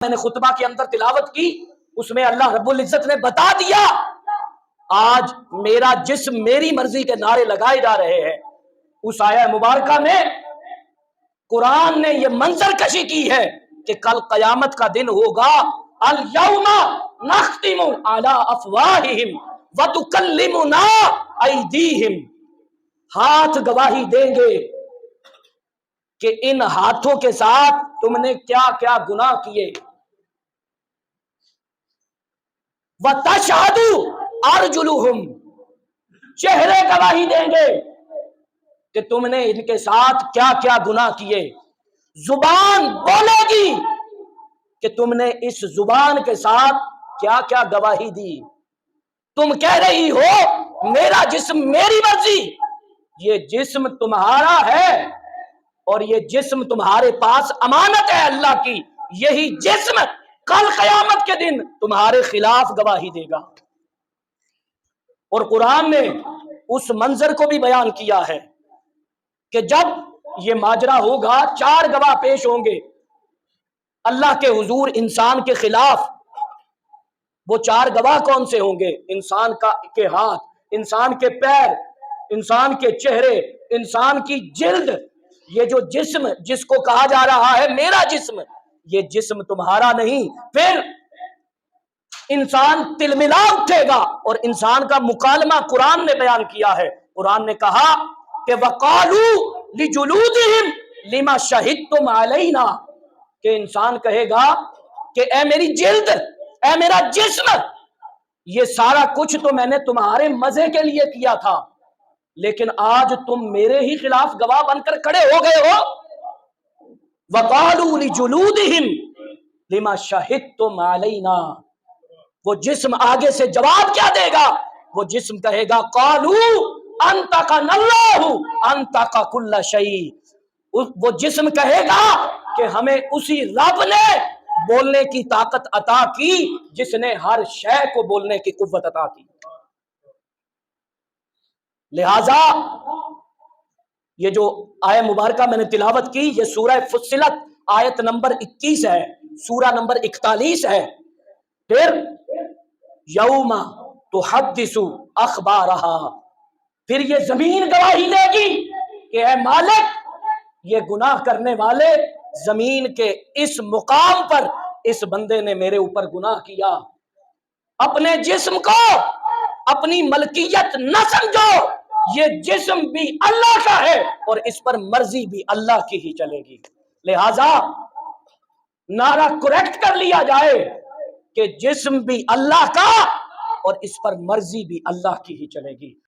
میں نے خطبہ کے اندر تلاوت کی، اس میں اللہ رب العزت نے بتا دیا آج میرا جسم میری مرضی کے نعرے لگائے جا رہے ہیں۔ اس آیہ مبارکہ میں قرآن نے یہ منظر کشی کی ہے کہ کل قیامت کا دن ہوگا، الیوم نختم علی افواہہم وتکلمنا ایدیہم، ہاتھ گواہی دیں گے کہ ان ہاتھوں کے ساتھ تم نے کیا کیا گناہ کیے، وتشہد ارجلہم، چہرے گواہی دیں گے کہ تم نے ان کے ساتھ کیا کیا گناہ کیے، زبان بولے گی کہ تم نے اس زبان کے ساتھ کیا کیا گواہی دی۔ تم کہہ رہی ہو میرا جسم میری مرضی، یہ جسم تمہارا ہے اور یہ جسم تمہارے پاس امانت ہے اللہ کی، یہی جسم کل قیامت کے دن تمہارے خلاف گواہی دے گا۔ اور قرآن نے اس منظر کو بھی بیان کیا ہے کہ جب یہ ماجرا ہوگا، چار گواہ پیش ہوں گے اللہ کے حضور انسان کے خلاف۔ وہ چار گواہ کون سے ہوں گے؟ انسان کے ہاتھ، انسان کے پیر، انسان کے چہرے، انسان کی جلد۔ یہ جو جسم جس کو کہا جا رہا ہے میرا جسم، یہ جسم تمہارا نہیں۔ پھر انسان تلملا اٹھے گا اور انسان کا مکالمہ قرآن نے بیان کیا ہے۔ قرآن نے کہا کہ وَقَالُوا لِجُلُودِهِمْ لِمَا شَهِدتُّمْ عَلَيْنَا، کہ انسان کہے گا کہ اے میری جلد، اے میرا جسم، یہ سارا کچھ تو میں نے تمہارے مزے کے لیے کیا تھا، لیکن آج تم میرے ہی خلاف گواہ بن کر کھڑے ہو گئے ہو۔ وَقَالُوا لِجُلُودِهِمْ لِمَا شَهِدتُّمْ عَلَيْنَا، وہ جسم آگے سے جواب کیا دے گا؟ وہ جسم کہے گا قَالُوا أَنْطَقَنَا اللَّهُ أَنْطَقَ كُلَّ شَيْءٍ، وہ جسم کہے گا کہ ہمیں اسی رب نے بولنے کی طاقت عطا کی جس نے ہر شے کو بولنے کی قوت عطا کی۔ لہذا یہ جو آیہ مبارکہ میں نے تلاوت کی، یہ سورہ فصلت آیت نمبر 21 ہے، سورہ نمبر 41 ہے۔ پھر یوم تحدث اخبارہا، پھر یہ زمین گواہی دے گی کہ اے مالک، یہ گناہ کرنے والے زمین کے اس مقام پر اس بندے نے میرے اوپر گناہ کیا۔ اپنے جسم کو اپنی ملکیت نہ سمجھو، یہ جسم بھی اللہ کا ہے اور اس پر مرضی بھی اللہ کی ہی چلے گی۔ لہذا نعرہ کریکٹ کر لیا جائے کہ جسم بھی اللہ کا اور اس پر مرضی بھی اللہ کی ہی چلے گی۔